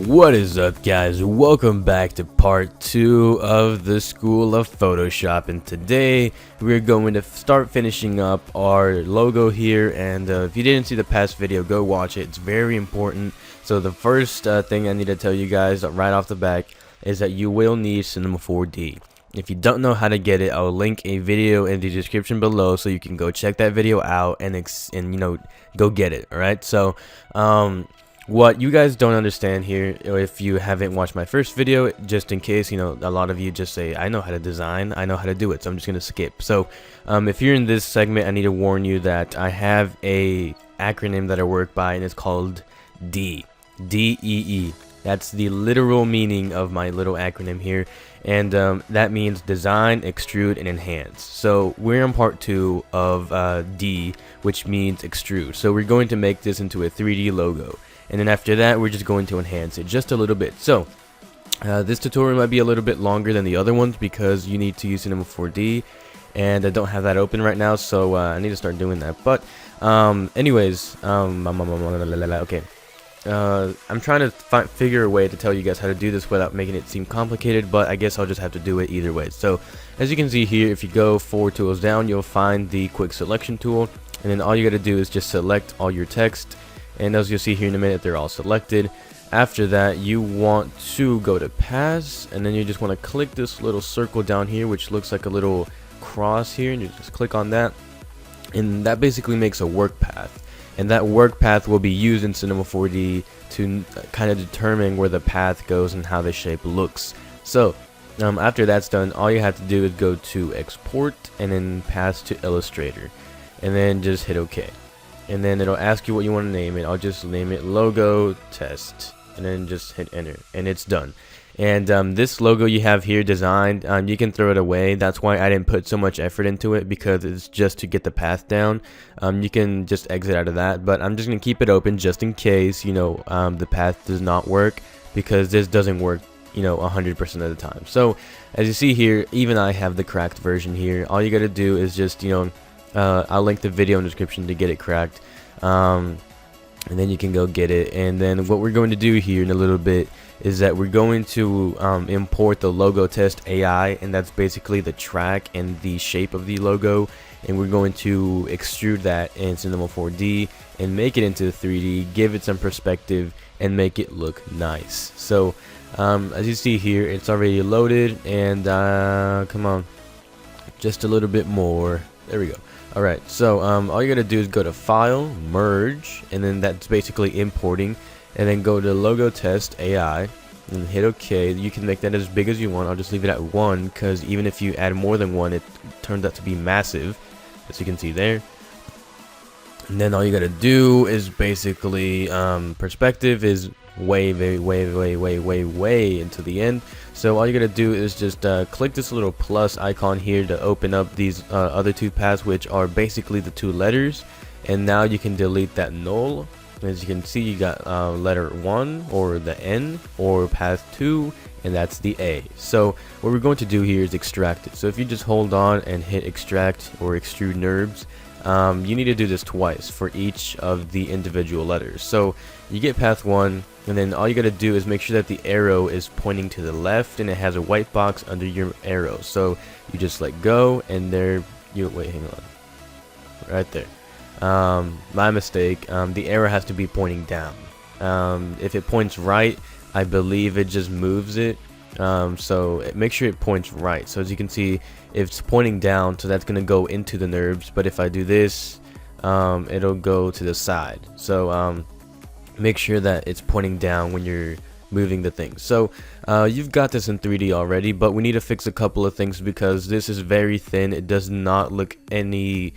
What is up, guys? Welcome back to part 2 of the School of Photoshop, and today we're going to start finishing up our logo here. And if you didn't see the past video, go watch it. It's very important. So the first thing I need to tell you guys right off the back is that you will need Cinema 4D. If you don't know how to get it, I'll link a video in the description below so you can go check that video out and go get it. All right, so what you guys don't understand here, if you haven't watched my first video, just in case, a lot of you just say, I know how to design, I know how to do it, so I'm just gonna skip. So if you're in this segment, I need to warn you that I have a acronym that I work by, and it's called DEE. That's the literal meaning of my little acronym here, and that means design, extrude, and enhance. So we're on part 2 of D, which means extrude. So we're going to make this into a 3D logo, and then after that we're just going to enhance it just a little bit. So this tutorial might be a little bit longer than the other ones because you need to use Cinema 4D, and I don't have that open right now, so I need to start doing that. But anyways, okay. I'm trying to figure a way to tell you guys how to do this without making it seem complicated, but I guess I'll just have to do it either way. So as you can see here, if you go 4 tools down, you'll find the quick selection tool, and then all you got to do is just select all your text, and as you'll see here in a minute, they're all selected. After that, you want to go to paths, and then you just want to click this little circle down here, which looks like a little cross here, and you just click on that, and that basically makes a work path. And that work path will be used in Cinema 4D to kind of determine where the path goes and how the shape looks. So after that's done, all you have to do is go to export and then pass to Illustrator, and then just hit OK. And then it'll ask you what you want to name it. I'll just name it logo test, and then just hit enter, and it's done. And this logo you have here designed, you can throw it away. That's why I didn't put so much effort into it, because it's just to get the path down. You can just exit out of that, but I'm just gonna keep it open just in case the path does not work, because this doesn't work 100% of the time. So as you see here, even I have the cracked version here. All you gotta do is just I'll link the video in the description to get it cracked, and then you can go get it. And then what we're going to do here in a little bit is that we're going to import the logo test AI, and that's basically the track and the shape of the logo, and we're going to extrude that in Cinema 4D and make it into 3D, give it some perspective, and make it look nice. So as you see here, it's already loaded, and come on, just a little bit more. There we go. Alright, so all you gotta do is go to File, Merge, and then that's basically importing, and then go to Logo Test AI and hit OK. You can make that as big as you want. I'll just leave it at 1, because even if you add more than 1, it turns out to be massive, as you can see there. And then all you gotta do is basically perspective is way into the end. So all you gotta do is just click this little plus icon here to open up these other 2 paths, which are basically the 2 letters, and now you can delete that null. As you can see, you got letter 1 or the N, or path 2, and that's the A. So what we're going to do here is extract it. So if you just hold on and hit extract or extrude NURBS, you need to do this twice for each of the individual letters. So you get path 1, and then all you gotta do is make sure that the arrow is pointing to the left and it has a white box under your arrow. So you just let go, and there you wait, hang on, right there. My mistake. The arrow has to be pointing down. If it points right, I believe it just moves it. So make sure it points right. So as you can see, it's pointing down, so that's gonna go into the NURBS. But if I do this, it'll go to the side. So make sure that it's pointing down when you're moving the thing. So you've got this in 3D already, but we need to fix a couple of things, because this is very thin. It does not look any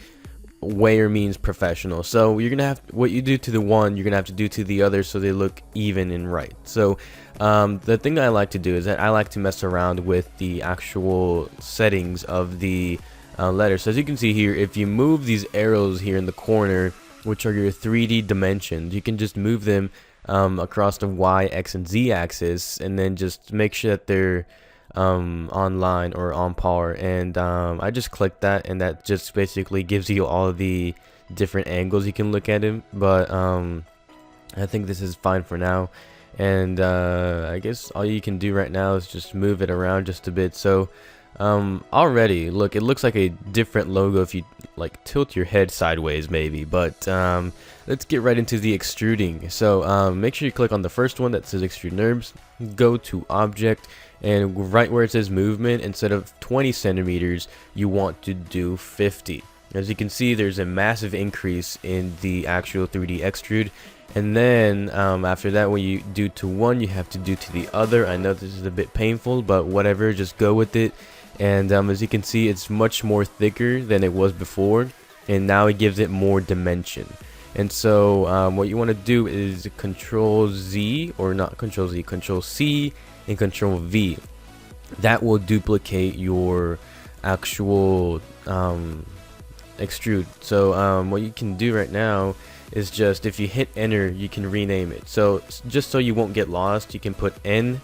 way or means professional. So you're gonna have, what you do to the one, you're gonna have to do to the other, so they look even and right. So the thing that I like to do is that I like to mess around with the actual settings of the letters. So as you can see here, if you move these arrows here in the corner, which are your 3D dimensions, you can just move them across the Y, X, and Z axis, and then just make sure that they're online or on par. And I just click that, and that just basically gives you all the different angles you can look at him. But I think this is fine for now. and I guess all you can do right now is just move it around just a bit. So already look, it looks like a different logo if you like tilt your head sideways maybe, but let's get right into the extruding. So make sure you click on the first one that says extrude NURBS, go to object, and right where it says movement, instead of 20 centimeters you want to do 50. As you can see, there's a massive increase in the actual 3D extrude. And then after that, when you do to one, you have to do to the other. I know this is a bit painful, but whatever, just go with it. And as you can see, it's much more thicker than it was before, and now it gives it more dimension. And so what you want to do is Control Z, or not Control Z, Control C and Control V. That will duplicate your actual extrude. So what you can do right now is just, if you hit enter, you can rename it. So just so you won't get lost, you can put N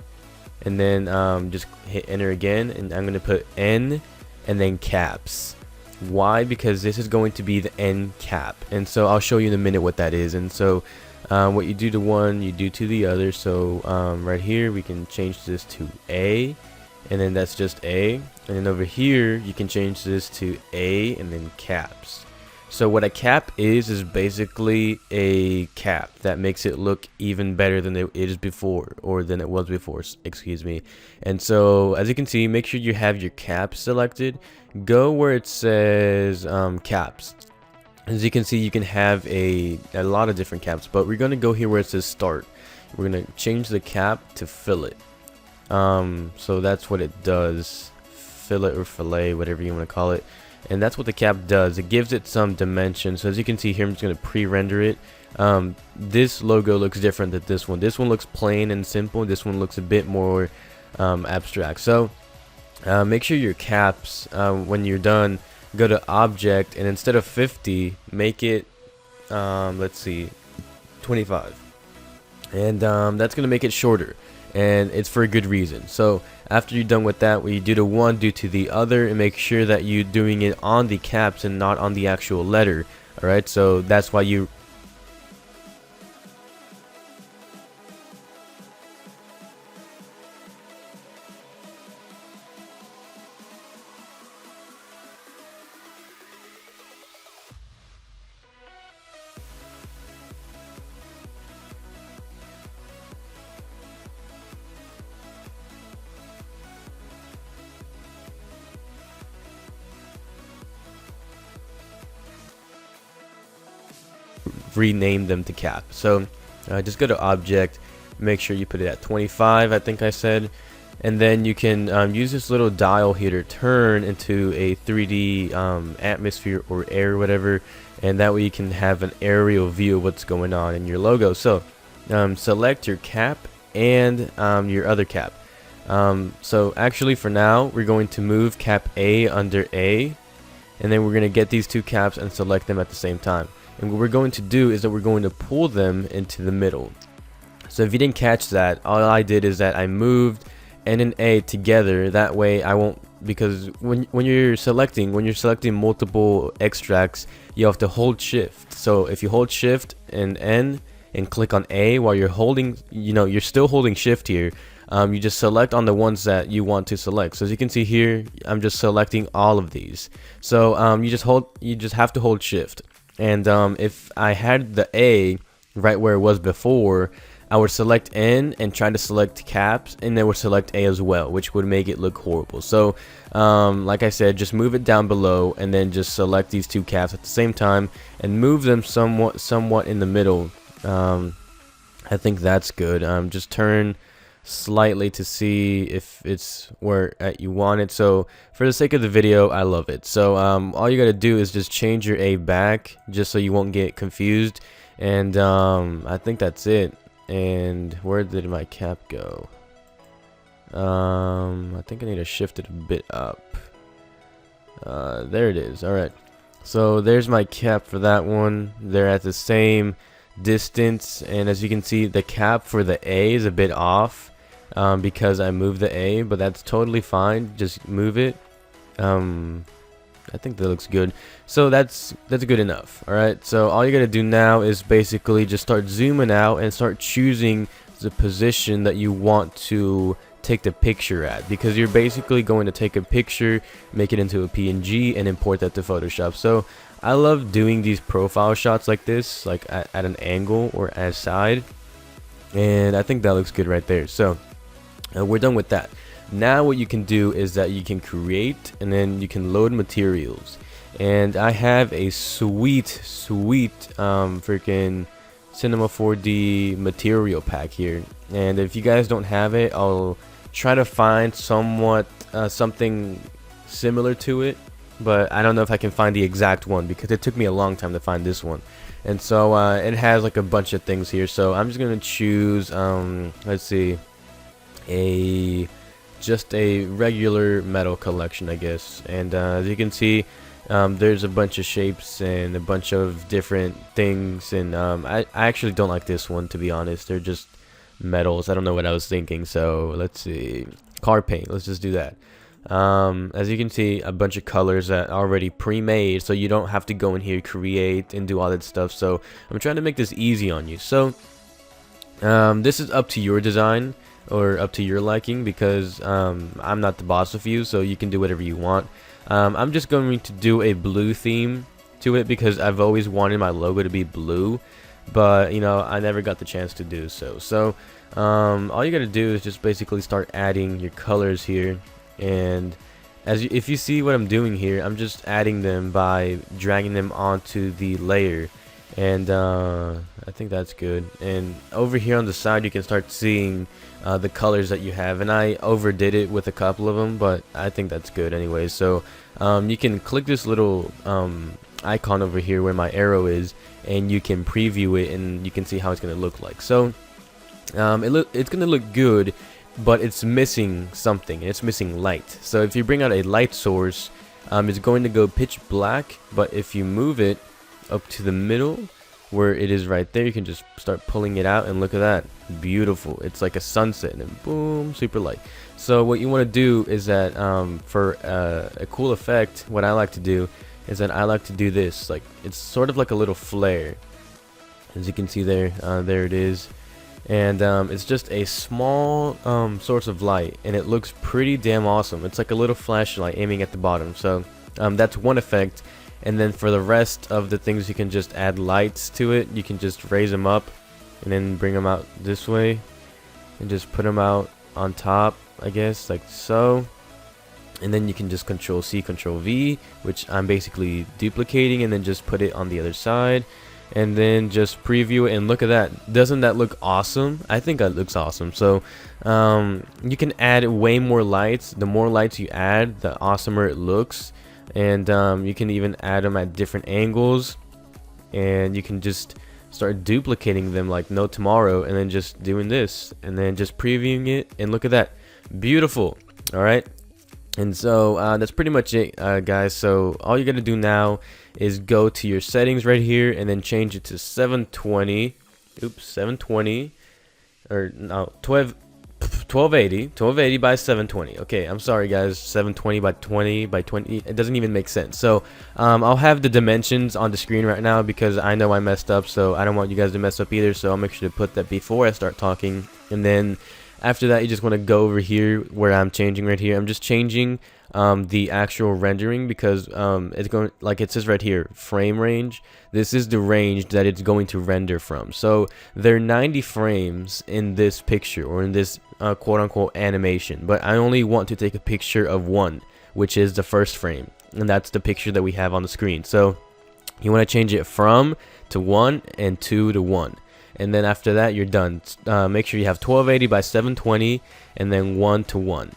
and then just hit enter again, and I'm gonna put N and then caps. Why? Because this is going to be the N cap, and so I'll show you in a minute what that is. And so what you do to one, you do to the other. So right here we can change this to A, and then that's just A, and then over here you can change this to A and then caps. So what a cap is basically a cap that makes it look even better than it is before, or than it was before, excuse me. And so as you can see, make sure you have your caps selected. Go where it says caps. As you can see, you can have a lot of different caps, but we're going to go here where it says start. We're going to change the cap to fillet. So that's what it does, fillet or fillet, whatever you want to call it. And that's what the cap does. It gives it some dimension. So as you can see here, I'm just going to pre-render it. This logo looks different than this one. This one looks plain and simple. This one looks a bit more abstract. So make sure your caps, when you're done, go to object, and instead of 50, make it let's see, 25. And that's going to make it shorter, and it's for a good reason. So after you're done with that, when you do to one, do to the other, and make sure that you're doing it on the caps and not on the actual letter. Alright, so that's why you rename them to cap. So just go to object, make sure you put it at 25, I think I said, and then you can use this little dial here to turn into a 3D atmosphere or air or whatever, and that way you can have an aerial view of what's going on in your logo. So select your cap and your other cap. So actually for now we're going to move cap A under A, and then we're going to get these two caps and select them at the same time. And what we're going to do is that we're going to pull them into the middle. So if you didn't catch that, all I did is that I moved N and A together. That way I won't, because when you're selecting multiple extracts, you have to hold shift. So if you hold shift and N and click on A while you're holding, you're still holding shift here, you just select on the ones that you want to select. So as you can see here, I'm just selecting all of these. So you just have to hold shift. And if I had the A right where it was before, I would select N and try to select caps, and then would select A as well, which would make it look horrible. So like I said, just move it down below, and then just select these two caps at the same time and move them somewhat in the middle. I think that's good. Just turn slightly to see if it's where you want it. So for the sake of the video, I love it. So all you gotta do is just change your A back, just so you won't get confused. And I think that's it. And where did my cap go? I think I need to shift it a bit up. There it is. Alright, so there's my cap for that one. They're at the same distance, and as you can see, the cap for the A is a bit off because I moved the A, but that's totally fine. Just move it. I think that looks good. So that's good enough. Alright, so all you gotta do now is basically just start zooming out and start choosing the position that you want to take the picture at, because you're basically going to take a picture, make it into a PNG, and import that to Photoshop. So I love doing these profile shots like this, like at an angle or as side, and I think that looks good right there. So we're done with that. Now what you can do is that you can create, and then you can load materials. And I have a sweet freaking Cinema 4D material pack here, and if you guys don't have it, I'll try to find something similar to it, but I don't know if I can find the exact one because it took me a long time to find this one. And so it has like a bunch of things here, so I'm just gonna choose let's see, just a regular metal collection, I guess. And as you can see, there's a bunch of shapes and a bunch of different things, and I actually don't like this one, to be honest. They're just metals. I don't know what I was thinking. So let's see, car paint, let's just do that. As you can see, a bunch of colors that are already pre-made, so you don't have to go in here, create, and do all that stuff. So I'm trying to make this easy on you. So this is up to your design, or up to your liking, because I'm not the boss of you, so you can do whatever you want. I'm just going to do a blue theme to it because I've always wanted my logo to be blue, but you know, I never got the chance to do so. So all you gotta do is just basically start adding your colors here, and if you see what I'm doing here, I'm just adding them by dragging them onto the layer, and I think that's good. And over here on the side, you can start seeing the colors that you have, and I overdid it with a couple of them, but I think that's good anyway. So you can click this little icon over here where my arrow is, and you can preview it, and you can see how it's going to look like. So it's going to look good, but it's missing something. It's missing light. So if you bring out a light source, it's going to go pitch black, but if you move it up to the middle where it is right there, you can just start pulling it out, and look at that, beautiful. It's like a sunset, and then boom, super light. So what you want to do is that for a cool effect, what I like to do is that I like to do this, like it's sort of like a little flare, as you can see there. There it is, and it's just a small source of light, and it looks pretty damn awesome. It's like a little flashlight aiming at the bottom. So that's one effect. And then for the rest of the things, you can just add lights to it. You can just raise them up and then bring them out this way, and just put them out on top, I guess, like so. And then you can just Control C, Control V, which I'm basically duplicating, and then just put it on the other side, and then just preview it, and look at that. Doesn't that look awesome? I think that looks awesome. So you can add way more lights. The more lights you add, the awesomer it looks. And you can even add them at different angles, and you can just start duplicating them like no tomorrow, and then just doing this, and then just previewing it, and look at that, beautiful. All right, and so that's pretty much it, guys. So all you gotta do now is go to your settings right here, and then change it to 720, oops, 720, or no, 1280 by 720. Okay, I'm sorry guys, 720 by 20 by 20, it doesn't even make sense. So I'll have the dimensions on the screen right now because I know I messed up, so I don't want you guys to mess up either. So I'll make sure to put that before I start talking, and then after that you just want to go over here where I'm changing right here. I'm just changing the actual rendering because it's going, like it says right here, frame range. This is the range that it's going to render from. So there are 90 frames in this picture, or in this quote-unquote animation, but I only want to take a picture of one, which is the first frame, and that's the picture that we have on the screen. So you want to change it from to 1 and 2 to 1, and then after that you're done. Make sure you have 1280 by 720 and then 1 to 1,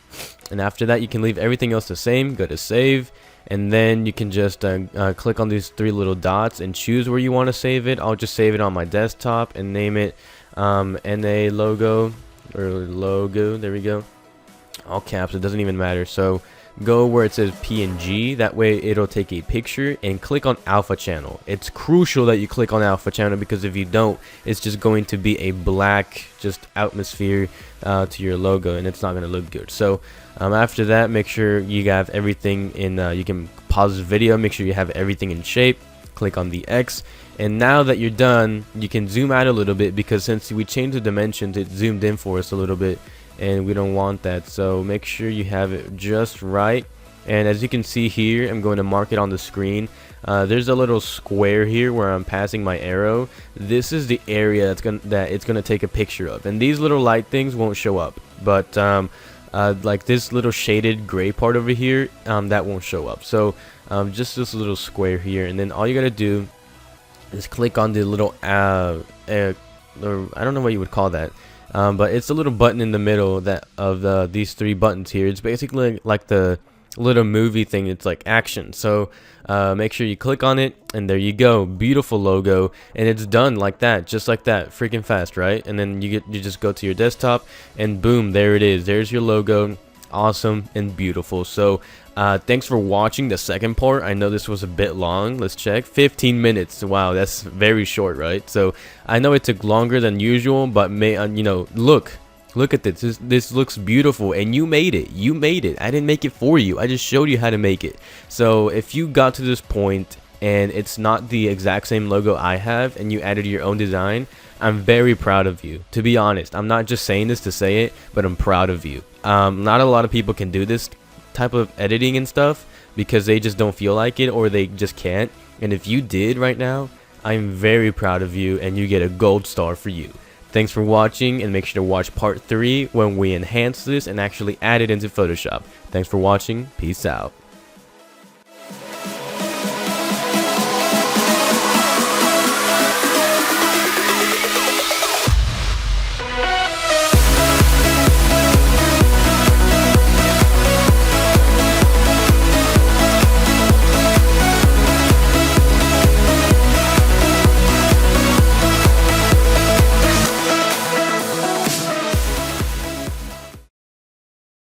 and after that you can leave everything else the same. Go to save, and then you can just click on these 3 little dots and choose where you want to save it. I'll just save it on my desktop and name it NA logo, or logo, there we go, all caps, it doesn't even matter. So go where it says PNG, that way it'll take a picture, and click on alpha channel. It's crucial that you click on alpha channel, because if you don't, it's just going to be a black just atmosphere to your logo, and it's not going to look good. So after that, make sure you have everything in, you can pause the video, make sure you have everything in shape, click on the X, and now that you're done, you can zoom out a little bit, because since we changed the dimensions, it zoomed in for us a little bit, and we don't want that. So make sure you have it just right. And as you can see here, I'm going to mark it on the screen. There's a little square here where I'm passing my arrow. This is the area that it's gonna take a picture of, and these little light things won't show up, but like this little shaded gray part over here, that won't show up. So just this little square here, and then all you gotta do is click on the little I don't know what you would call that, but it's a little button in the middle of these three buttons here. It's basically like the little movie thing. It's like action. So make sure you click on it, and there you go, beautiful logo, and it's done like that, just like that, freaking fast, right? And then you just go to your desktop, and boom, there it is. There's your logo. Awesome and beautiful. So thanks for watching the second part. I know this was a bit long. Let's check. 15 minutes. Wow, that's very short, right? So I know it took longer than usual, but you know, look at this. This looks beautiful, and you made it. You made it. I didn't make it for you. I just showed you how to make it. So if you got to this point and it's not the exact same logo I have, and you added your own design, I'm very proud of you. To be honest, I'm not just saying this to say it, but I'm proud of you. Not a lot of people can do this type of editing and stuff because they just don't feel like it, or they just can't. And if you did right now, I'm very proud of you, and you get a gold star for you. Thanks for watching, and make sure to watch part 3 when we enhance this and actually add it into Photoshop. Thanks for watching. Peace out.